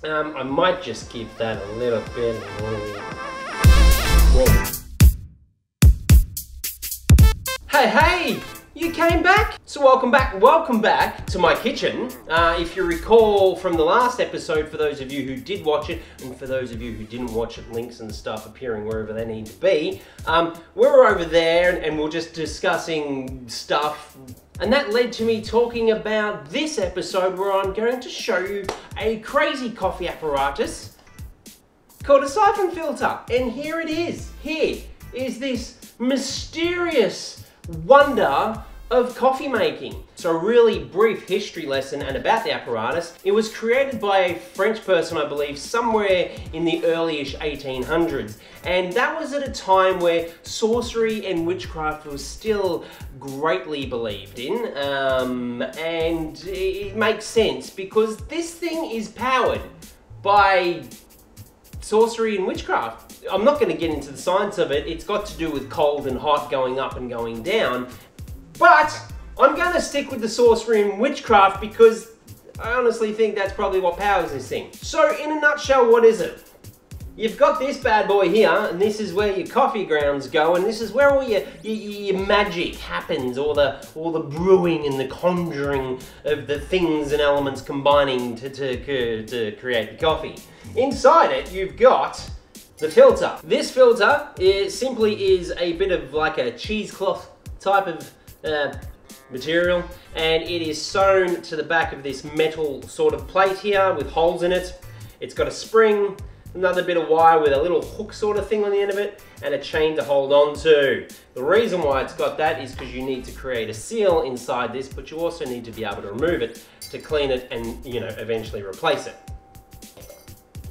I might just give that a little bit of... Whoa. Hey! You came back? So welcome back to my kitchen. If you recall from the last episode, for those of you who did watch it, and for those of you who didn't watch it, links and stuff appearing wherever they need to be, we were over there and we were just discussing stuff, and that led to me talking about this episode where I'm going to show you a crazy coffee apparatus called a siphon filter. And here it is. Here is this mysterious wonder of coffee making. So a really brief history lesson and about the apparatus. It was created by a French person, I believe, somewhere in the early-ish 1800s. And that was at a time where sorcery and witchcraft was still greatly believed in. And it makes sense because this thing is powered by sorcery and witchcraft. I'm not going to get into the science of it. It's got to do with cold and hot going up and going down. But I'm going to stick with the sorcery and witchcraft because I honestly think that's probably what powers this thing. So in a nutshell, what is it? You've got this bad boy here, and this is where your coffee grounds go, and this is where all your magic happens, all the brewing and the conjuring of the things and elements combining to create the coffee. Inside it, you've got the filter. This filter simply is a bit of like a cheesecloth type of material, and it is sewn to the back of this metal sort of plate here with holes in it. It's got a spring, another bit of wire with a little hook sort of thing on the end of it, and a chain to hold on to. The reason why it's got that is because you need to create a seal inside this, but you also need to be able to remove it to clean it and, you know, eventually replace it.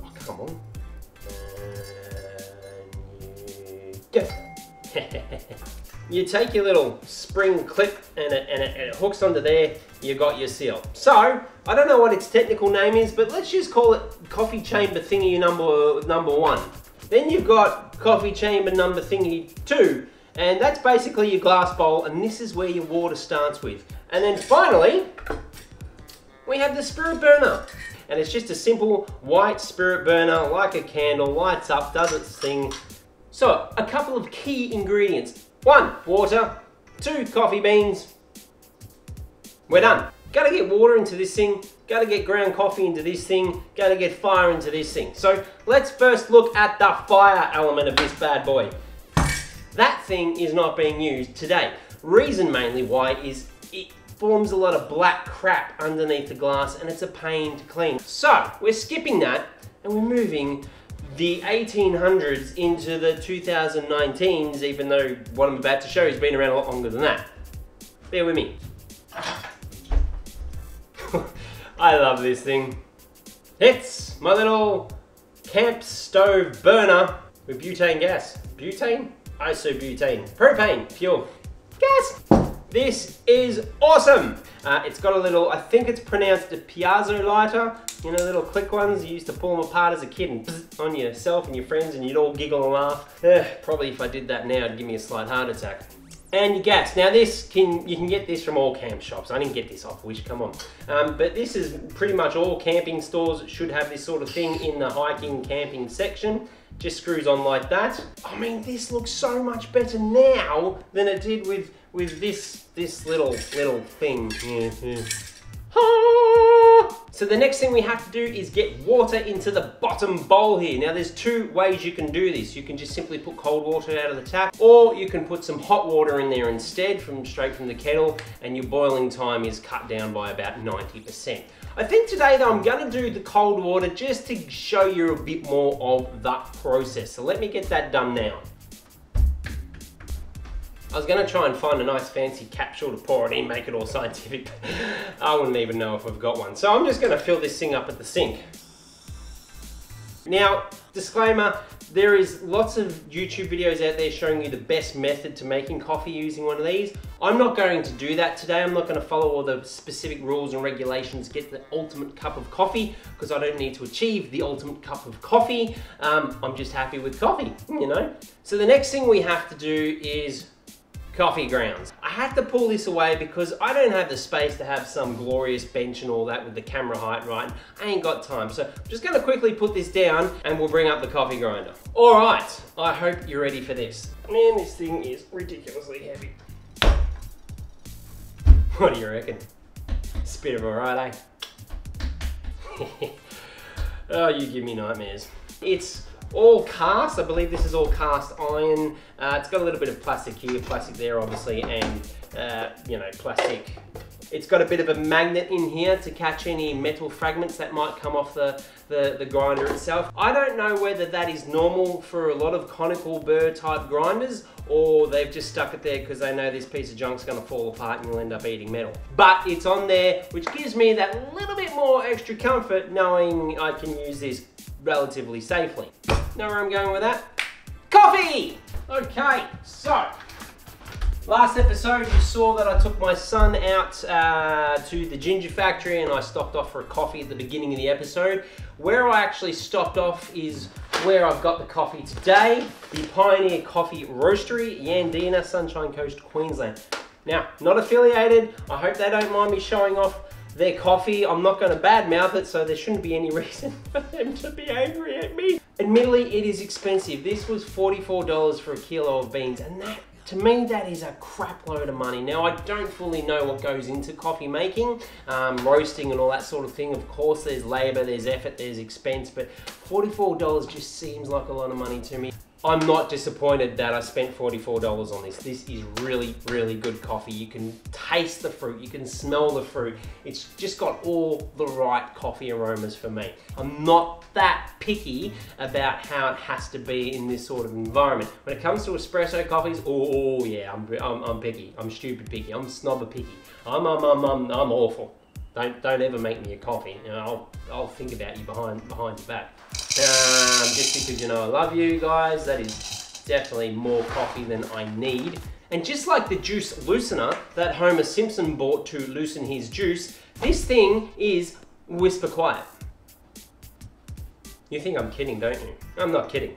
Oh, come on. And you go. You take your little spring clip and it hooks onto there, you got your seal. So, I don't know what its technical name is, but let's just call it coffee chamber thingy number one. Then you've got coffee chamber number thingy 2, and that's basically your glass bowl, and this is where your water starts with. And then finally, we have the spirit burner. And it's just a simple white spirit burner, like a candle, lights up, does its thing. So, a couple of key ingredients. 1, water. 2, coffee beans. We're done. Gotta get water into this thing, gotta get ground coffee into this thing, gotta get fire into this thing. So let's first look at the fire element of this bad boy. That thing is not being used today. Reason mainly why is it forms a lot of black crap underneath the glass and it's a pain to clean. So we're skipping that and we're moving the 1800s into the 2019s, even though what I'm about to show you has been around a lot longer than that. Bear with me. I love this thing. It's my little camp stove burner with butane gas. Butane? Isobutane. Propane fuel. Gas! This is awesome! It's got a little, I think it's pronounced a piezo lighter. You know, little click ones, you used to pull them apart as a kid and bzz on yourself and your friends and you'd all giggle and laugh. Probably if I did that now, it'd give me a slight heart attack. And your gas. Now this, you can get this from all camp shops. I didn't get this off Wish, come on. But this is pretty much all camping stores should have this sort of thing in the hiking, camping section. Just screws on like that. I mean, this looks so much better now than it did with this little thing. Yeah. So the next thing we have to do is get water into the bottom bowl here. Now there's 2 ways you can do this. You can just simply put cold water out of the tap, or you can put some hot water in there instead, straight from the kettle, and your boiling time is cut down by about 90%. I think today though I'm going to do the cold water just to show you a bit more of that process. So let me get that done now. I was going to try and find a nice fancy capsule to pour it in, make it all scientific. I wouldn't even know if I've got one. So I'm just going to fill this thing up at the sink. Now, disclaimer, there is lots of YouTube videos out there showing you the best method to making coffee using one of these. I'm not going to do that today. I'm not going to follow all the specific rules and regulations, get the ultimate cup of coffee, because I don't need to achieve the ultimate cup of coffee. I'm just happy with coffee, you know? So the next thing we have to do is coffee grounds. I have to pull this away because I don't have the space to have some glorious bench and all that with the camera height right. I ain't got time. So I'm just gonna quickly put this down and we'll bring up the coffee grinder. All right, I hope you're ready for this. Man, this thing is ridiculously heavy. What do you reckon? It's a bit of a ride, eh? Oh, you give me nightmares. It's all cast. I believe this is all cast iron. It's got a little bit of plastic here, plastic there obviously, and you know, plastic. It's got a bit of a magnet in here to catch any metal fragments that might come off the grinder itself. I don't know whether that is normal for a lot of conical burr type grinders, or they've just stuck it there because they know this piece of junk's gonna fall apart and you'll end up eating metal. But it's on there, which gives me that little bit more extra comfort knowing I can use this relatively safely. Know where I'm going with that? Coffee! Okay, so last episode you saw that I took my son out to the ginger factory and I stopped off for a coffee at the beginning of the episode. Where I actually stopped off is where I've got the coffee today, the Pioneer Coffee Roastery, Yandina, Sunshine Coast, Queensland. Now, not affiliated, I hope they don't mind me showing off their coffee. I'm not going to badmouth it, so there shouldn't be any reason for them to be angry at me. Admittedly, it is expensive. This was $44 for a kilo of beans, and that, to me, that is a crap load of money. Now, I don't fully know what goes into coffee making, roasting and all that sort of thing. Of course, there's labor, there's effort, there's expense, but $44 just seems like a lot of money to me. I'm not disappointed that I spent $44 on this. This is really, really good coffee. You can taste the fruit, you can smell the fruit. It's just got all the right coffee aromas for me. I'm not that picky about how it has to be in this sort of environment. When it comes to espresso coffees, oh yeah, I'm picky. I'm stupid picky. I'm snobber picky. I'm awful. Don't ever make me a coffee. You know, I'll think about you behind your back. Just because you know I love you guys, that is definitely more coffee than I need. And just like the juice loosener that Homer Simpson bought to loosen his juice, this thing is whisper quiet. You think I'm kidding, don't you? I'm not kidding.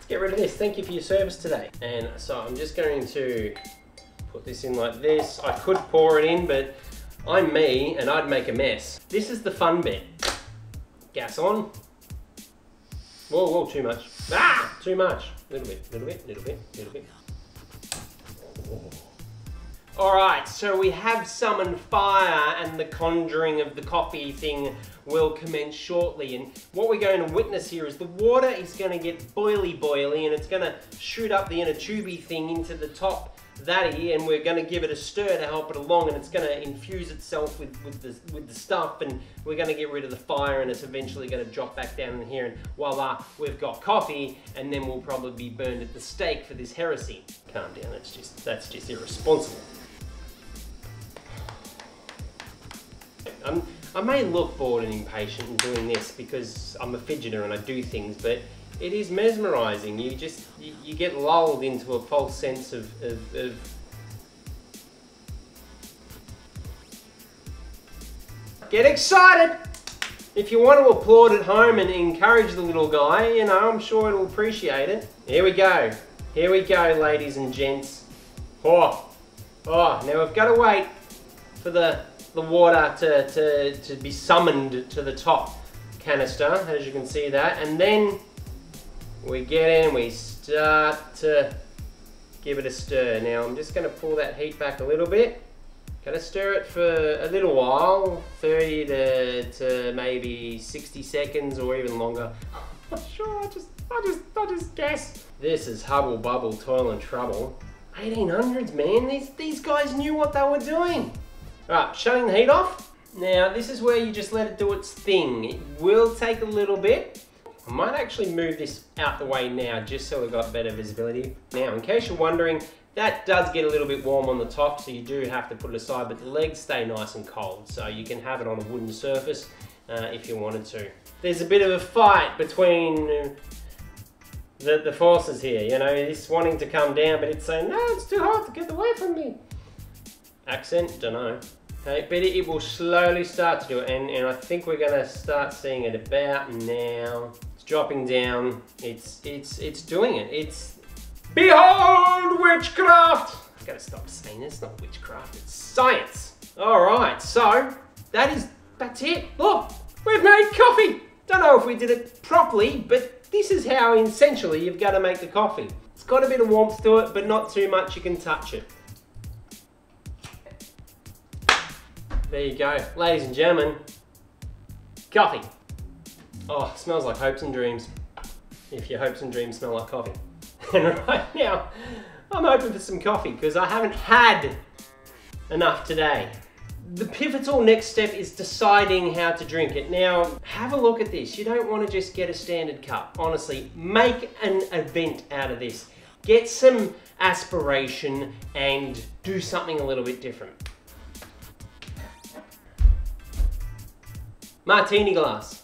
Get rid of this. Thank you for your service today. And so I'm just going to put this in like this. I could pour it in, but I'm me and I'd make a mess. This is the fun bit. Gas on. Whoa, too much. Ah, too much. Little bit. All right, so we have summoned fire and the conjuring of the coffee thing will commence shortly. And what we're going to witness here is the water is going to get boily and it's going to shoot up the inner tubey thing into the top thatty, and we're going to give it a stir to help it along, and it's going to infuse itself with the stuff, and we're going to get rid of the fire, and it's eventually going to drop back down in here, and voila, we've got coffee, and then we'll probably be burned at the stake for this heresy. Calm down, that's just irresponsible. I may look bored and impatient in doing this because I'm a fidgeter and I do things, but it is mesmerizing. You get lulled into a false sense of get excited. If you want to applaud at home and encourage the little guy, you know, I'm sure it'll appreciate it. Here we go, ladies and gents. Oh, now we've got to wait for the water to be summoned to the top canister, as you can see that, and then we get in, we start to give it a stir. Now I'm just going to pull that heat back a little bit. Going to stir it for a little while, 30 to maybe 60 seconds or even longer. I'm sure, I just guess. This is Hubble Bubble Toil and Trouble. 1800s, man. These guys knew what they were doing. Right, shutting the heat off. Now, this is where you just let it do its thing. It will take a little bit. I might actually move this out the way now, just so we've got better visibility. Now, in case you're wondering, that does get a little bit warm on the top, so you do have to put it aside, but the legs stay nice and cold, so you can have it on a wooden surface if you wanted to. There's a bit of a fight between the forces here, you know, it's wanting to come down, but it's saying, no, it's too hard to get away from me. Accent, don't know. Okay, but it will slowly start to do it, and I think we're gonna start seeing it about now. It's dropping down, it's doing it. It's, behold witchcraft! I've gotta stop saying this, it's not witchcraft, it's science. All right, so that's it. Look, we've made coffee. Don't know if we did it properly, but this is how essentially you've got to make the coffee. It's got a bit of warmth to it, but not too much you can touch it. There you go, ladies and gentlemen, coffee. Oh, it smells like hopes and dreams. If your hopes and dreams smell like coffee. And right now, I'm hoping for some coffee because I haven't had enough today. The pivotal next step is deciding how to drink it. Now, have a look at this. You don't want to just get a standard cup. Honestly, make an event out of this. Get some aspiration and do something a little bit different. Martini glass.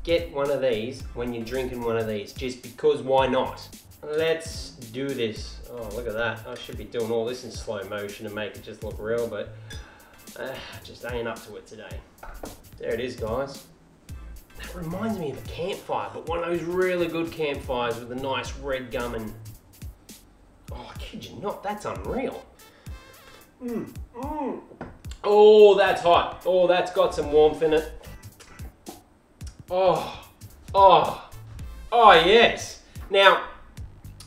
Get one of these when you're drinking one of these, just because why not? Let's do this. Oh, look at that. I should be doing all this in slow motion to make it just look real, but just ain't up to it today. There it is, guys. That reminds me of a campfire, but one of those really good campfires with a nice red gum and... Oh, I kid you not, that's unreal. Oh, that's hot. Oh, that's got some warmth in it. Oh, yes. Now,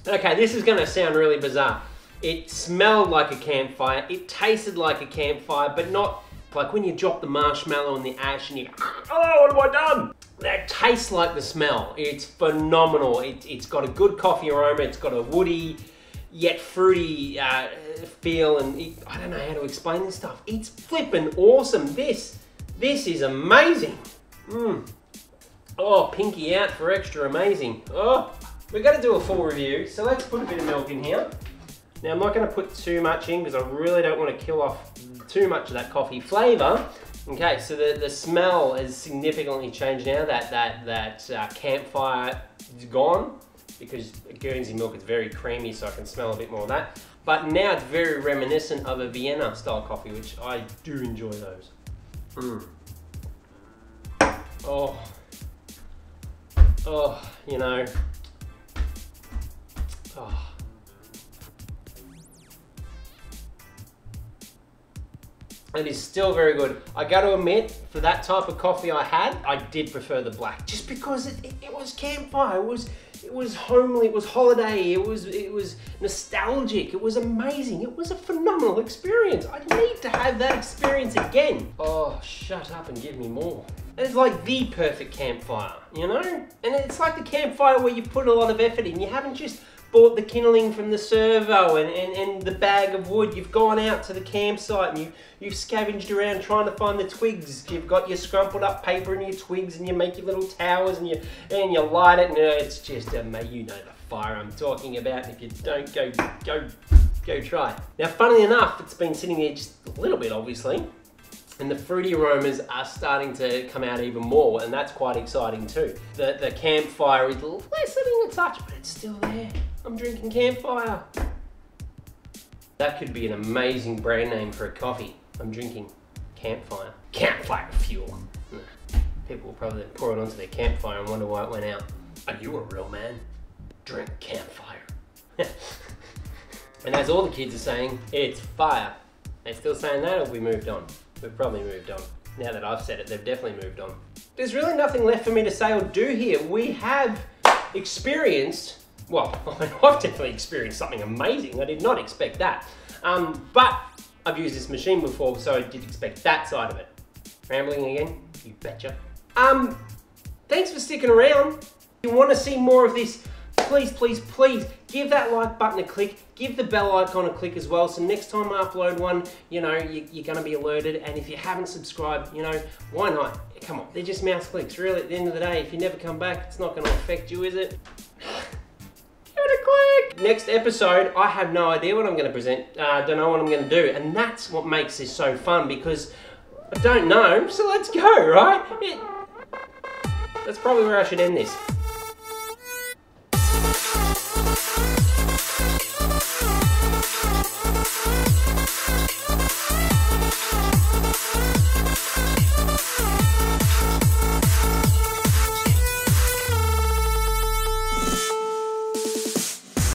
okay, this is gonna sound really bizarre. It smelled like a campfire, it tasted like a campfire, but not like when you drop the marshmallow in the ash and you, oh, what have I done? That tastes like the smell. It's phenomenal. It's got a good coffee aroma, it's got a woody, yet fruity feel, and I don't know how to explain this stuff. It's flippin' awesome. This is amazing. Oh, pinky out for extra amazing. Oh, we're gonna do a full review, so let's put a bit of milk in here. Now, I'm not gonna put too much in because I really don't want to kill off too much of that coffee flavor. Okay, so the smell has significantly changed now that campfire is gone, because Guernsey milk is very creamy, so I can smell a bit more of that. But now it's very reminiscent of a Vienna style coffee, which I do enjoy those. Oh, you know. Oh. It is still very good. I got to admit, for that type of coffee I had, I did prefer the black, just because it was campfire. It was homely. It was holiday. It was nostalgic. It was amazing. It was a phenomenal experience. I need to have that experience again. Oh, shut up and give me more. It's like the perfect campfire, you know? And it's like the campfire where you put a lot of effort in. You haven't just bought the kindling from the servo and the bag of wood. You've gone out to the campsite and you've scavenged around trying to find the twigs. You've got your scrumpled up paper and your twigs, and you make your little towers and you light it, and it's just you know the fire I'm talking about. And if you don't, go try it. Now, funnily enough, it's been sitting there just a little bit, obviously, and the fruity aromas are starting to come out even more, and that's quite exciting too. The campfire is lessening a touch, but it's still there. I'm drinking campfire. That could be an amazing brand name for a coffee. I'm drinking campfire. Campfire fuel. People will probably pour it onto their campfire and wonder why it went out. Are you a real man? Drink campfire. And as all the kids are saying, it's fire. They still saying that, or have we moved on? We've probably moved on. Now that I've said it, they've definitely moved on. There's really nothing left for me to say or do here. We have experienced, well, I've definitely experienced something amazing. I did not expect that. But I've used this machine before, so I did expect that side of it. Rambling again? You betcha. Thanks for sticking around. If you want to see more of this, please, please, please give that like button a click. Give the bell icon a click as well, so next time I upload one, you know, you're going to be alerted. And if you haven't subscribed, you know, why not? Come on, they're just mouse clicks. Really, at the end of the day, if you never come back, it's not going to affect you, is it? Give it a click! Next episode, I have no idea what I'm going to present. I don't know what I'm going to do. And that's what makes this so fun, because I don't know, so let's go, right? That's probably where I should end this.